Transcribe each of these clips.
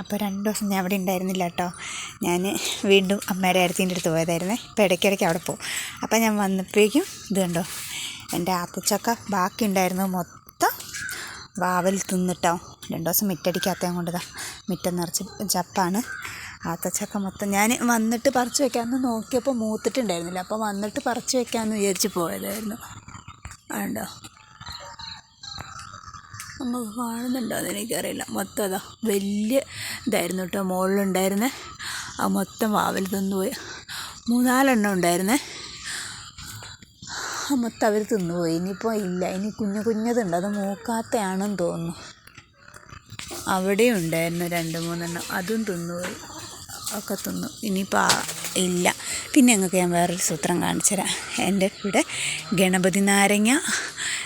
അപ്പോൾ 2 ദിവസം ഞാൻ അവിടെ ഉണ്ടായിരുന്നില്ല കേട്ടോ. ഞാൻ വീണ്ടും അമ്മയുടെ അടുത്തിൻ്റെ അടുത്ത് പോയതായിരുന്നേ. ഇപ്പോൾ ഇടയ്ക്കിടയ്ക്ക് അവിടെ പോകും. അപ്പോൾ ഞാൻ വന്നപ്പോഴേക്കും ഇത് കണ്ടോ, എൻ്റെ ആത്തച്ചക്ക ബാക്കി ഉണ്ടായിരുന്നു മൊത്തം വാവൽ തിന്നിട്ടോ. 2 ദിവസം മിറ്റടിക്കാത്ത കൊണ്ടതാ, മിറ്റം നിറച്ച് ചപ്പാണ്. ആത്തച്ചക്ക മൊത്തം ഞാൻ വന്നിട്ട് പറിച്ച് വെക്കാമെന്ന് നോക്കിയപ്പോൾ മൂത്തിട്ടുണ്ടായിരുന്നില്ല. അപ്പോൾ വന്നിട്ട് പറിച്ച് വെക്കാമെന്ന് വിചാരിച്ച് പോയതായിരുന്നു. ഉണ്ടോ, നമുക്ക് കാണുന്നുണ്ടോ എന്ന് എനിക്കറിയില്ല. മൊത്തം അതാ വലിയ ഇതായിരുന്നു കേട്ടോ മുകളിലുണ്ടായിരുന്നേ. ആ മൊത്തം വാവൽ തിന്നുപോയി. 3-4 ഉണ്ടായിരുന്നേ. ആ മൊത്തം അവർ തിന്നുപോയി. ഇനിയിപ്പോൾ ഇല്ല, ഇനി കുഞ്ഞതുണ്ട്, അത് മൂക്കാത്തയാണെന്ന് തോന്നുന്നു. അവിടെയും ഉണ്ടായിരുന്നു 2-3, അതും തിന്നുപോയി, ഒക്കെ തിന്നു. ഇനിയിപ്പോൾ ഇല്ല. പിന്നെ ഞങ്ങൾക്ക് ഞാൻ വേറൊരു സൂത്രം കാണിച്ചു തരാം. എൻ്റെ ഇവിടെ ഗണപതി നാരങ്ങ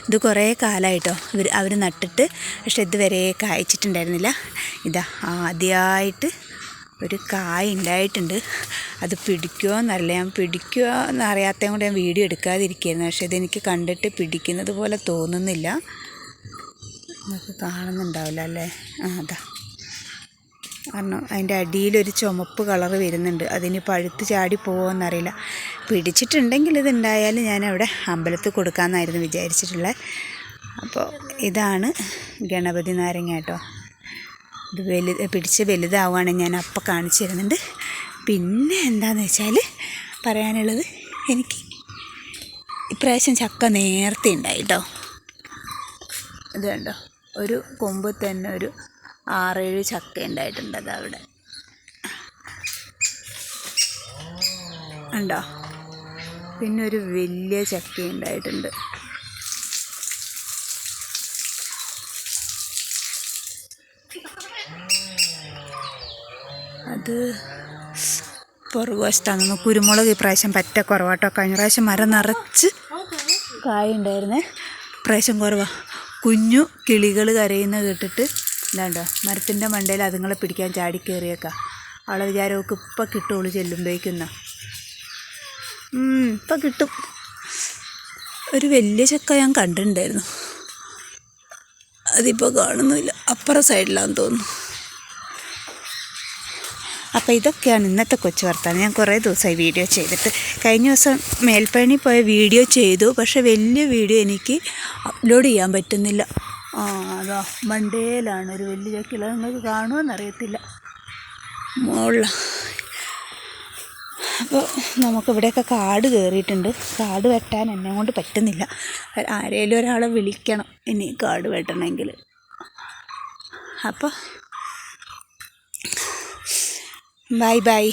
ഇത് കുറേ കാലമായിട്ടോ അവർ നട്ടിട്ട്, പക്ഷെ ഇതുവരെ കായ്ച്ചിട്ടുണ്ടായിരുന്നില്ല. ഇതാ ആദ്യമായിട്ട് ഒരു കായ് ഉണ്ടായിട്ടുണ്ട്. അത് പിടിക്കുമോ എന്നറിയില്ല. ഞാൻ പിടിക്കുമോ എന്നറിയാത്തത് കൊണ്ട് ഞാൻ വീഡിയോ എടുക്കാതിരിക്കുകയായിരുന്നു. പക്ഷെ ഇതെനിക്ക് കണ്ടിട്ട് പിടിക്കുന്നത് പോലെ തോന്നുന്നില്ല. നമുക്ക് കാണുന്നുണ്ടാവില്ല അല്ലേ? അതാ, കാരണം അതിൻ്റെ അടിയിലൊരു ചുമപ്പ് കളറ് വരുന്നുണ്ട്. അതിന് പഴുത്ത് ചാടി പോകുമോയെന്നറിയില്ല. പിടിച്ചിട്ടുണ്ടെങ്കിൽ ഇതുണ്ടായാലും ഞാനവിടെ അമ്പലത്തിൽ കൊടുക്കാമെന്നായിരുന്നു വിചാരിച്ചിട്ടുള്ളത്. അപ്പോൾ ഇതാണ് ഗണപതി നാരങ്ങ കേട്ടോ. ഇത് പിടിച്ച് വലുതാവുകയാണെങ്കിൽ ഞാൻ അപ്പം കാണിച്ചു തരുന്നുണ്ട്. പിന്നെ എന്താണെന്ന് വെച്ചാൽ പറയാനുള്ളത്, എനിക്ക് ഇപ്രാവശ്യം ചക്ക നേരത്തെ ഉണ്ടായി കേട്ടോ. ഇത് കണ്ടോ, ഒരു കൊമ്പ് തന്നെ ഒരു 6-7 ചക്ക ഉണ്ടായിട്ടുണ്ട്. അതവിടെ ഉണ്ടോ. പിന്നെ ഒരു വലിയ ചക്ക ഉണ്ടായിട്ടുണ്ട്. അത് പുറകുവശത്താണെന്ന്. കുരുമുളക് ഇപ്രാവശ്യം പറ്റ കുറവാട്ടോ. കഴിഞ്ഞ പ്രാവശ്യം മരം നിറച്ച് കായുണ്ടായിരുന്നേ, ഇപ്രാവശ്യം കുറവാണ്. കുഞ്ഞു കിളികൾ കരയുന്ന കേട്ടിട്ട് ഇതാണ്ടോ, മരത്തിൻ്റെ മണ്ടയിൽ അതുങ്ങളെ പിടിക്കാൻ ചാടി കയറിയേക്കാം. അവളെ വിചാരമൊക്കെ ഇപ്പം കിട്ടുള്ളൂ ചെല്ലുമ്പോഴേക്കുന്ന. ഇപ്പം കിട്ടും. ഒരു വലിയ ചക്ക ഞാൻ കണ്ടിട്ടുണ്ടായിരുന്നു, അതിപ്പോൾ കാണുന്നില്ല. അപ്പുറം സൈഡിലാണെന്ന് തോന്നുന്നു. അപ്പോൾ ഇതൊക്കെയാണ് ഇന്നത്തെ കൊച്ചു വർത്താനം. ഞാൻ കുറേ ദിവസമായി വീഡിയോ ചെയ്തിട്ട്. കഴിഞ്ഞ ദിവസം മേൽപ്പഴനി പോയ വീഡിയോ ചെയ്തു, പക്ഷേ വലിയ വീഡിയോ എനിക്ക് അപ്ലോഡ് ചെയ്യാൻ പറ്റുന്നില്ല. അതാ മണ്ടയിലാണ് ഒരു വലിയ ചക്കില. നിങ്ങൾക്ക് കാണുമെന്നറിയത്തില്ല, മുകളിലാണ്. അപ്പോൾ നമുക്കിവിടെയൊക്കെ കാട് കയറിയിട്ടുണ്ട്. കാട് വെട്ടാൻ എന്നെ കൊണ്ട് പറ്റുന്നില്ല. ആരെങ്കിലും ഒരാളെ വിളിക്കണം ഇനി കാട് വെട്ടണമെങ്കിൽ. അപ്പോൾ ബൈ.